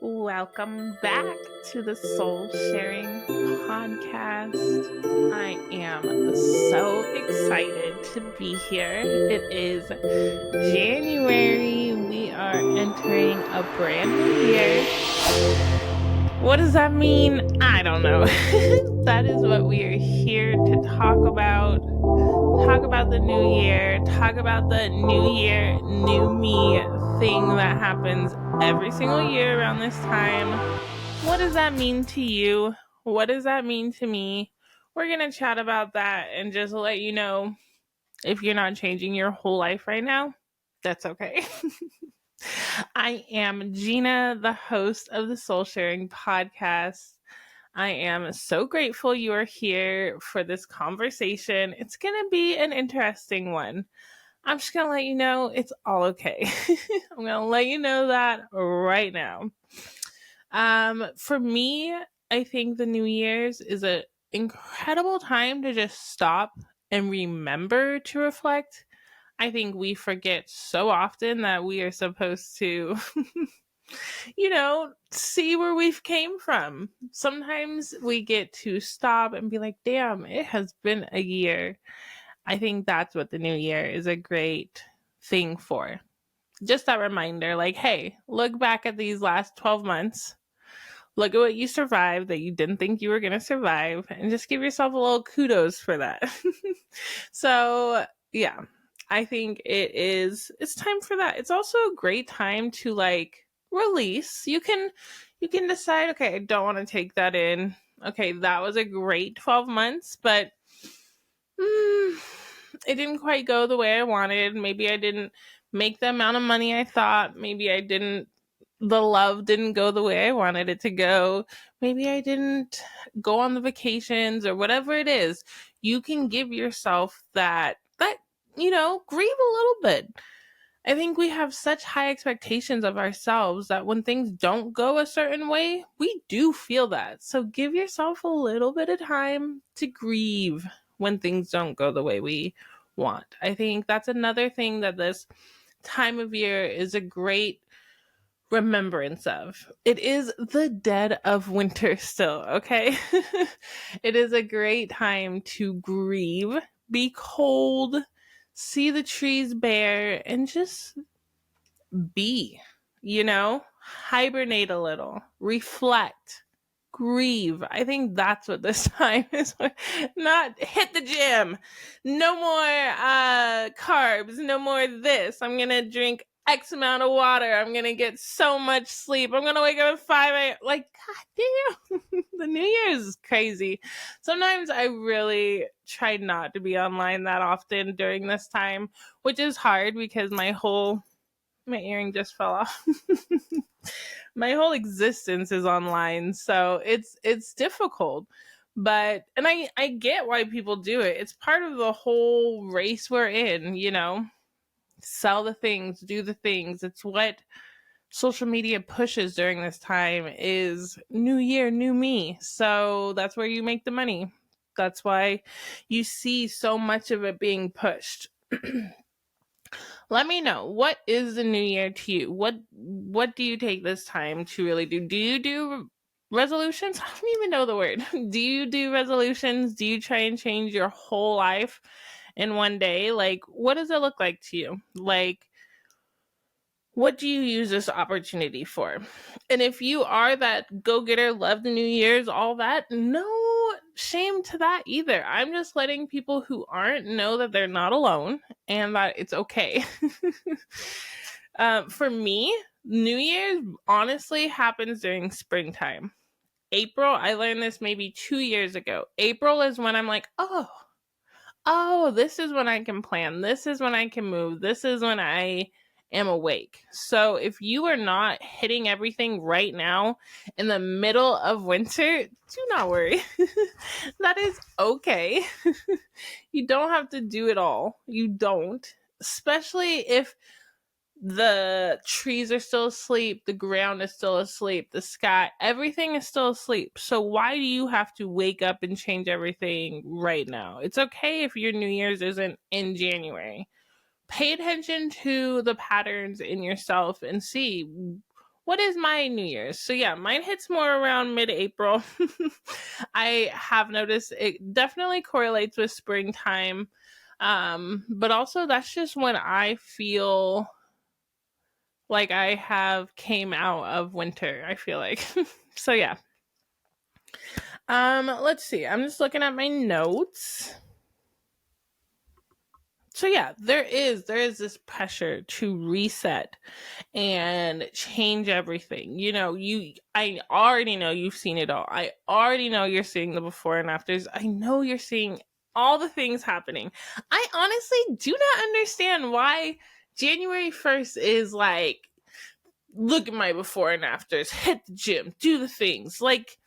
Welcome back to the Soul Sharing Podcast. I am so excited to be here. It is January. We are entering a brand new year. What does that mean? I don't know. That is what we are here to talk about. Talk about the new year. Talk about the new year, new me thing that happens every single year around this time. What does that mean to you? What does that mean to me? We're going to chat about that and just let you know if you're not changing your whole life right now, that's okay. I am Gina, the host of the Soul Sharing Podcast. I am so grateful you are here for this conversation. It's going to be an interesting one. I'm just going to let you know it's all okay. I'm going to let you know that right now. For me, I think the New Year's is an incredible time to just stop and remember to reflect. I think we forget so often that we are supposed to see where we've came from. Sometimes we get to stop and be like, damn, it has been a year. I think that's what the new year is a great thing for. Just that reminder, like, hey, look back at these last 12 months. Look at what you survived that you didn't think you were going to survive, and just give yourself a little kudos for that. So, yeah, I think it's time for that. It's also a great time to release. You can decide, okay, I don't want to take that in. Okay, that was a great 12 months, but it didn't quite go the way I wanted. Maybe I didn't make the amount of money I thought. Maybe the love didn't go the way I wanted it to go. Maybe I didn't go on the vacations or whatever it is. You can give yourself that, grieve a little bit. I think we have such high expectations of ourselves that when things don't go a certain way, we do feel that. So give yourself a little bit of time to grieve when things don't go the way we want. I think that's another thing that this time of year is a great remembrance of. It is the dead of winter still, okay? It is a great time to grieve, be cold, see the trees bare, and just be, hibernate a little, reflect, grieve. I think that's what this time is. Not hit the gym, no more carbs, no more this. I'm gonna drink X amount of water, I'm gonna get so much sleep, I'm gonna wake up at 5 a.m. Like, god damn. The New Year's is crazy. Sometimes I really try not to be online that often during this time, which is hard because my earring just fell off. My whole existence is online, so it's difficult. But I get why people do it. It's part of the whole race we're in, Sell the things, do the things. It's what social media pushes during this time is new year, new me. So that's where you make the money. That's why you see so much of it being pushed. Let me know, what is the new year to you? What do you take this time to really do? Do you do resolutions? I don't even know the word. Do you do resolutions? Do you try and change your whole life in one day? Like, what does it look like to you? Like, what do you use this opportunity for? And if you are that go-getter, love the New Year's, all that, no shame to that either. I'm just letting people who aren't know that they're not alone and that it's okay. For me, New Year's honestly happens during springtime. April, I learned this maybe 2 years ago. April is when I'm like, oh, this is when I can plan. This is when I can move. This is when I am awake. So if you are not hitting everything right now in the middle of winter, do not worry. That is okay. You don't have to do it all. You don't. Especially if the trees are still asleep, the ground is still asleep, the sky, everything is still asleep. So why do you have to wake up and change everything right now? It's okay if your New Year's isn't in January. Pay attention to the patterns in yourself and see, what is my New Year's? So yeah, mine hits more around mid-April. I have noticed it definitely correlates with springtime. But also that's just when I feel like I have came out of winter, I feel like. So yeah. Let's see. I'm just looking at my notes. So yeah, there is this pressure to reset and change everything. I already know you've seen it all. I already know you're seeing the before and afters. I know you're seeing all the things happening. I honestly do not understand why January 1st is like, look at my before and afters, hit the gym, do the things. Like,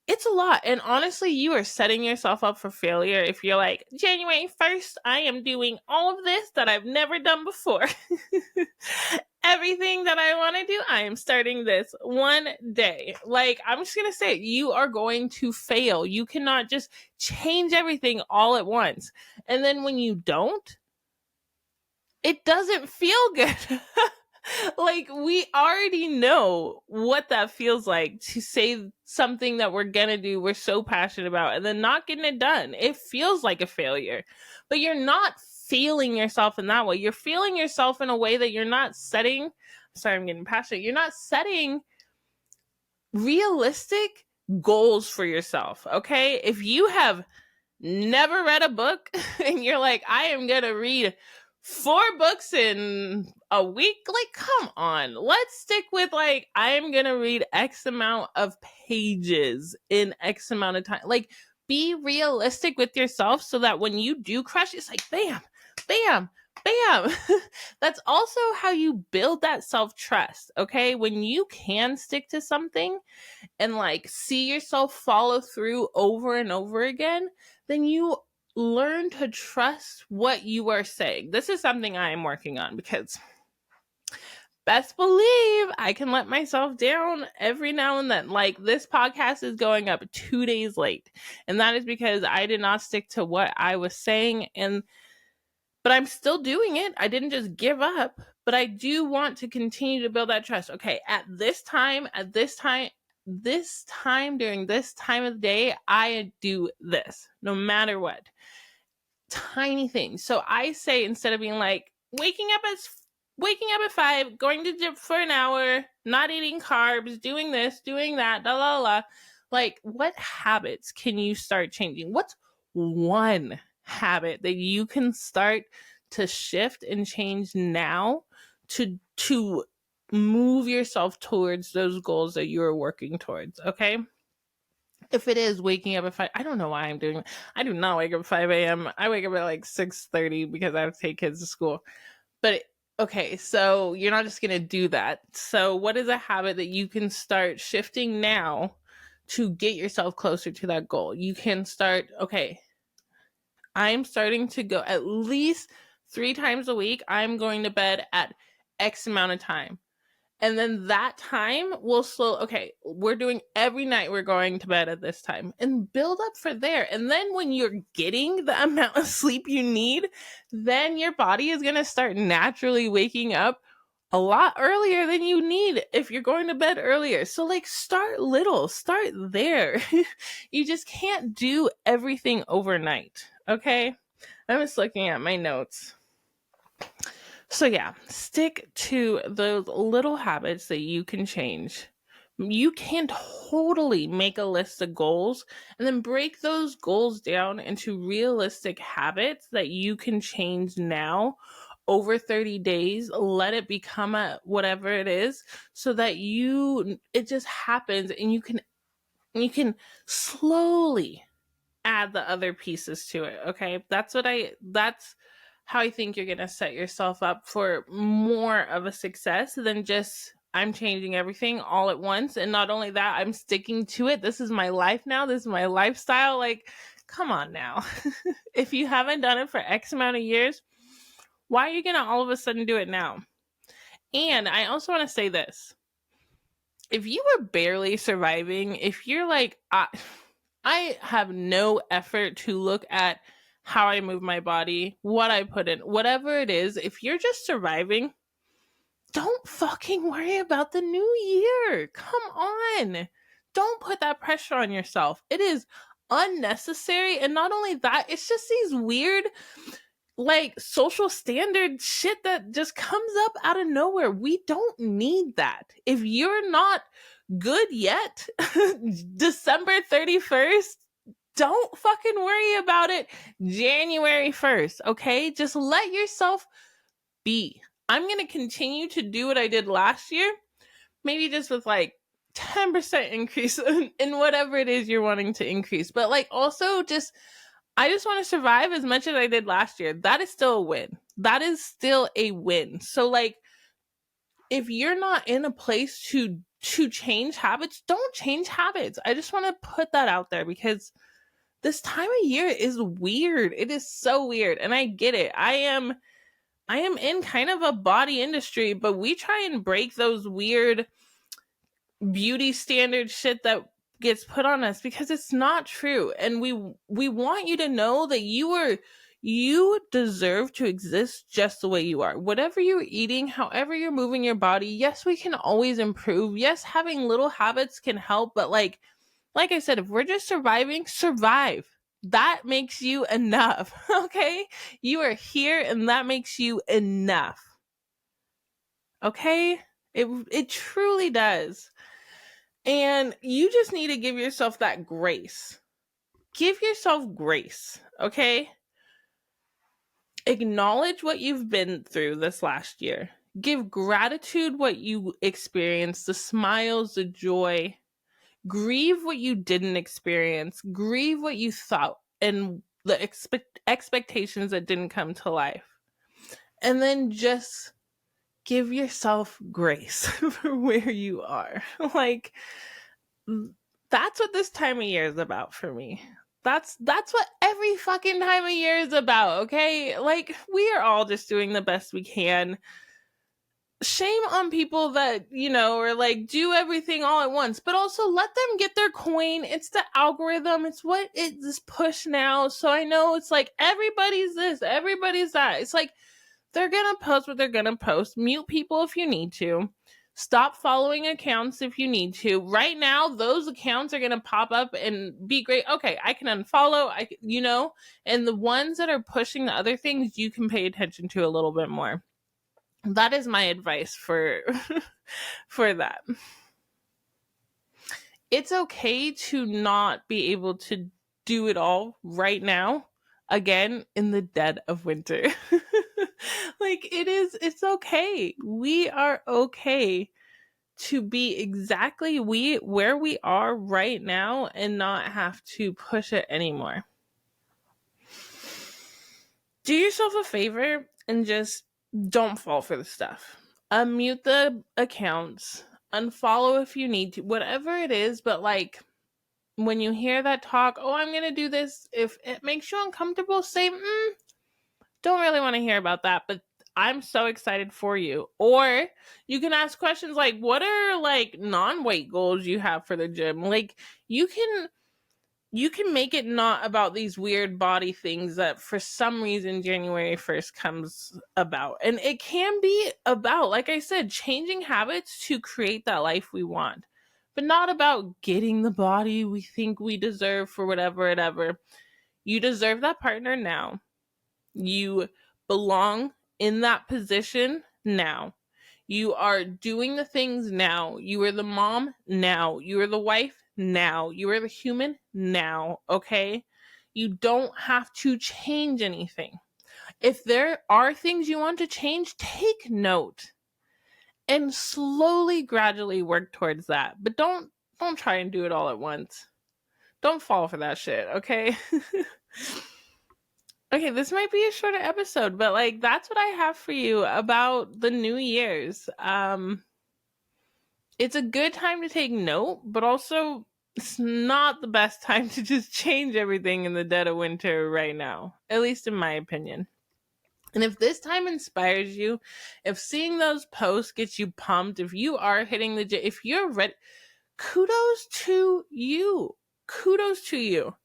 it's a lot. And honestly, you are setting yourself up for failure if you're like, January 1st, I am doing all of this that I've never done before. Everything that I want to do, I am starting this one day. Like, I'm just going to say, you are going to fail. You cannot just change everything all at once. And then when you don't, it doesn't feel good. Like, we already know what that feels like to say something that we're gonna do, we're so passionate about, and then not getting it done. It feels like a failure. But you're not feeling yourself in that way. You're feeling yourself in a way that you're not setting. Sorry, I'm getting passionate. You're not setting realistic goals for yourself, okay? If you have never read a book and you're like, I am gonna read 4 books in a week, like, come on, let's stick with like, I'm gonna read X amount of pages in X amount of time. Like, be realistic with yourself so that when you do crush, it's like bam, bam, bam. That's also how you build that self-trust, okay? When you can stick to something and like see yourself follow through over and over again, then you learn to trust what you are saying. This is something I am working on because best believe I can let myself down every now and then. Like, this podcast is going up 2 days late, and that is because I did not stick to what I was saying, but I'm still doing it. I didn't just give up, but I do want to continue to build that trust. Okay, at this time, during this time of the day, I do this no matter what. Tiny things. So I say, instead of being like waking up at 5, going to gym for an hour, not eating carbs, doing this, doing that, la la la. Like, what habits can you start changing? What's one habit that you can start to shift and change now to move yourself towards those goals that you're working towards, okay? If it is waking up at 5, I don't know why I'm doing it. I do not wake up at 5 a.m. I wake up at like 6:30 because I have to take kids to school. But okay, so you're not just going to do that. So what is a habit that you can start shifting now to get yourself closer to that goal? You can start, okay, I'm starting to go at least 3 times a week. I'm going to bed at X amount of time. And then that time will okay, we're doing every night, we're going to bed at this time, and build up for there. And then when you're getting the amount of sleep you need, then your body is going to start naturally waking up a lot earlier than you need if you're going to bed earlier. So like, start little, start there. You just can't do everything overnight, okay? I'm just looking at my notes. So yeah, stick to those little habits that you can change. You can totally make a list of goals and then break those goals down into realistic habits that you can change now over 30 days. Let it become whatever it is, so that it just happens, and you can slowly add the other pieces to it, okay? That's how I think you're going to set yourself up for more of a success than just, I'm changing everything all at once. And not only that, I'm sticking to it. This is my life now. This is my lifestyle. Like, come on now. If you haven't done it for X amount of years, why are you going to all of a sudden do it now? And I also want to say this. If you were barely surviving, if you're like, I have no effort to look at how I move my body, what I put in, whatever it is, if you're just surviving, don't fucking worry about the new year. Come on. Don't put that pressure on yourself. It is unnecessary. And not only that, it's just these weird, like, social standard shit that just comes up out of nowhere. We don't need that. If you're not good yet, December 31st, don't fucking worry about it January 1st, okay? Just let yourself be. I'm going to continue to do what I did last year, maybe just with like 10% increase in whatever it is you're wanting to increase. But like also I just want to survive as much as I did last year. That is still a win. That is still a win. So like, if you're not in a place to change habits, don't change habits. I just want to put that out there because this time of year is weird. It is so weird. And I get it. I am in kind of a body industry, but we try and break those weird beauty standard shit that gets put on us because it's not true. And we want you to know that you deserve to exist just the way you are. Whatever you're eating, however you're moving your body, yes, we can always improve. Yes, having little habits can help, but like I said, if we're just surviving, survive. That makes you enough, okay? You are here and that makes you enough. Okay? It truly does. And you just need to give yourself that grace. Give yourself grace, okay? Acknowledge what you've been through this last year. Give gratitude what you experienced, the smiles, the joy. Grieve what you didn't experience. Grieve what you thought and the expectations that didn't come to life. And then just give yourself grace for where you are. Like, that's what this time of year is about for me. That's what every fucking time of year is about, okay? Like, we are all just doing the best we can. Shame on people that, are like, do everything all at once, but also let them get their coin. It's the algorithm. It's what is push now. So I know it's like, everybody's this, everybody's that. It's like, they're going to post what they're going to post. Mute people if you need to. Stop following accounts if you need to. Right now, those accounts are going to pop up and be great. Okay, I can unfollow, and the ones that are pushing the other things, you can pay attention to a little bit more. That is my advice for that. It's okay to not be able to do it all right now, again, in the dead of winter. Like, it's okay. We are okay to be exactly where we are right now and not have to push it anymore. Do yourself a favor and just don't fall for the stuff. Unmute the accounts, unfollow if you need to, whatever it is. But like, when you hear that talk, oh, I'm gonna do this, if it makes you uncomfortable, say, don't really want to hear about that, but I'm so excited for you. Or you can ask questions like, what are like non-weight goals you have for the gym? Like, you can make it not about these weird body things that for some reason January 1st comes about. And it can be about, like I said, changing habits to create that life we want, but not about getting the body we think we deserve for whatever. You deserve that partner now. You belong in that position now. You are doing the things now. You are the mom now. You are the wife now. You are the human now, okay? You don't have to change anything. If there are things you want to change, take note and slowly, gradually work towards that. But don't try and do it all at once. Don't fall for that shit, okay? Okay, this might be a shorter episode, but like, that's what I have for you about the New Year's. It's a good time to take note, but also it's not the best time to just change everything in the dead of winter right now, at least in my opinion. And if this time inspires you, if seeing those posts gets you pumped, if you are hitting the gym, if you're ready, kudos to you. Kudos to you.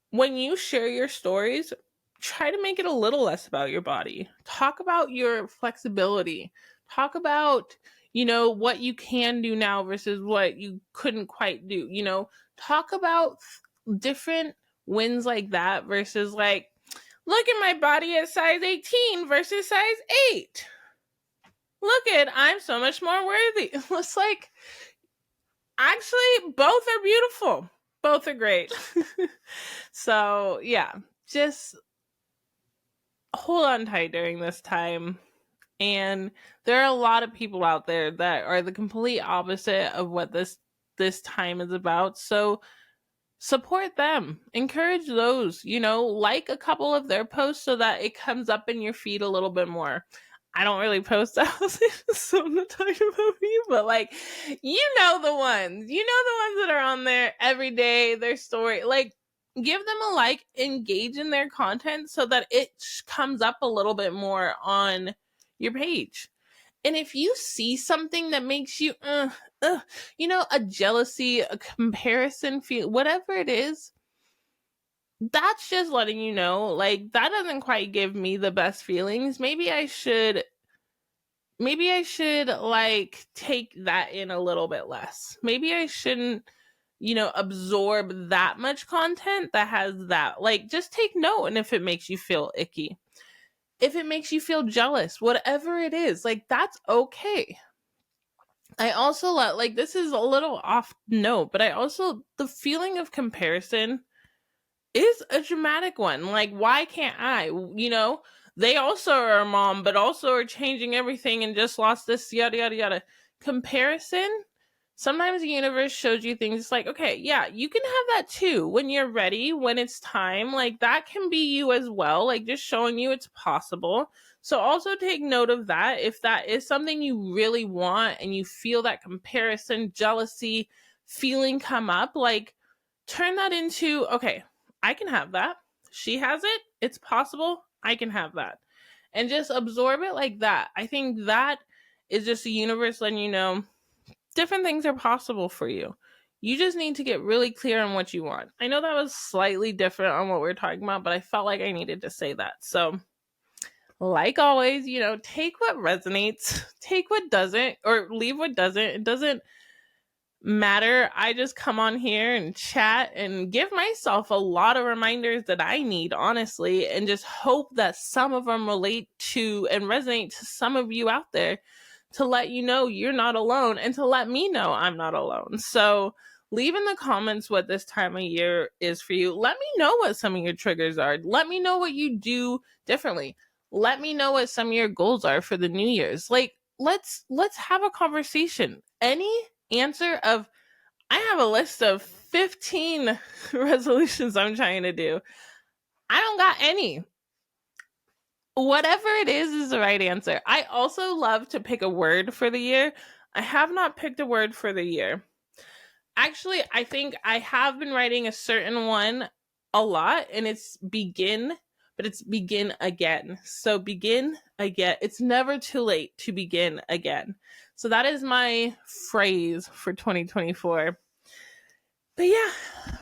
When you share your stories, try to make it a little less about your body. Talk about your flexibility. Talk about, what you can do now versus what you couldn't quite do. Talk about different wins like that versus like, look at my body at size 18 versus size 8. Look at, I'm so much more worthy. It's like, actually, both are beautiful. Both are great. So, yeah, just hold on tight during this time. And there are a lot of people out there that are the complete opposite of what this time is about. So support them, encourage those, like a couple of their posts so that it comes up in your feed a little bit more. I don't really post out, so I'm not talking about me, but like, the ones, that are on there every day, their story, like, give them a like, engage in their content so that it comes up a little bit more on your page. And if you see something that makes you, a jealousy, a comparison feel, whatever it is, that's just letting you know, like, that doesn't quite give me the best feelings. Maybe I should like take that in a little bit less. Maybe I shouldn't, absorb that much content that has that. Like, just take note. And if it makes you feel icky, if it makes you feel jealous, whatever it is, like, that's okay. I also like, this is a little off note, but the feeling of comparison is a dramatic one. Like, why can't I? They also are a mom, but also are changing everything and just lost this, yada, yada, yada. Comparison, sometimes the universe shows you things. It's like, okay, yeah, you can have that too when you're ready, when it's time. Like, that can be you as well. Like, just showing you it's possible. So also take note of that. If that is something you really want and you feel that comparison, jealousy feeling come up, like, turn that into, okay, I can have that. She has it. It's possible. I can have that. And just absorb it like that. I think that is just the universe letting you know different things are possible for you. You just need to get really clear on what you want. I know that was slightly different on what we're talking about, but I felt like I needed to say that. So, like always, take what resonates, take what doesn't, or leave what doesn't. It doesn't matter. I just come on here and chat and give myself a lot of reminders that I need, honestly, and just hope that some of them relate to and resonate to some of you out there, to let you know you're not alone and to let me know I'm not alone. So leave in the comments what this time of year is for you. Let me know what some of your triggers are. Let me know what you do differently. Let me know what some of your goals are for the New Year's. Like, let's have a conversation. Any answer of, I have a list of 15 resolutions I'm trying to do. I don't got any. Whatever it is the right answer. I also love to pick a word for the year. I have not picked a word for the year. Actually, I think I have been writing a certain one a lot, and it's begin, but it's begin again. So begin again. It's never too late to begin again. So that is my phrase for 2024. But yeah,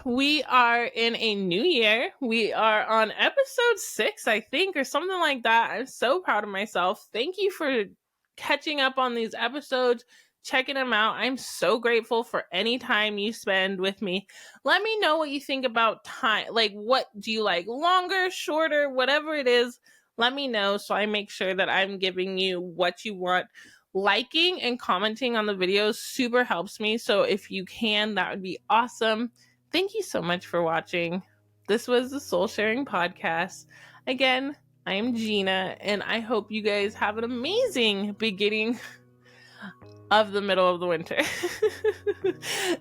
we are in a new year. We are on episode 6, I think, or something like that. I'm so proud of myself. Thank you for catching up on these episodes, checking them out. I'm so grateful for any time you spend with me. Let me know what you think about time. Like, what do you like? Longer, shorter, whatever it is, let me know so I make sure that I'm giving you what you want. Liking and commenting on the videos super helps me. So if you can, that would be awesome. Thank you so much for watching. This was the Soul Sharing Podcast. Again, I am Gina, and I hope you guys have an amazing beginning of the middle of the winter.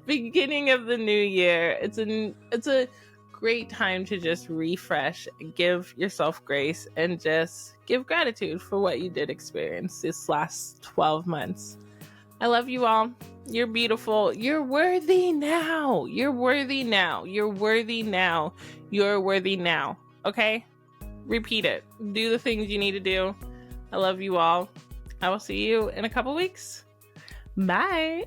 Beginning of the new year. It's a great time to just refresh, give yourself grace, and just give gratitude for what you did experience this last 12 months. I love you all. You're beautiful. You're worthy now. You're worthy now. You're worthy now. You're worthy now. Okay? Repeat it. Do the things you need to do. I love you all. I will see you in a couple weeks. Bye.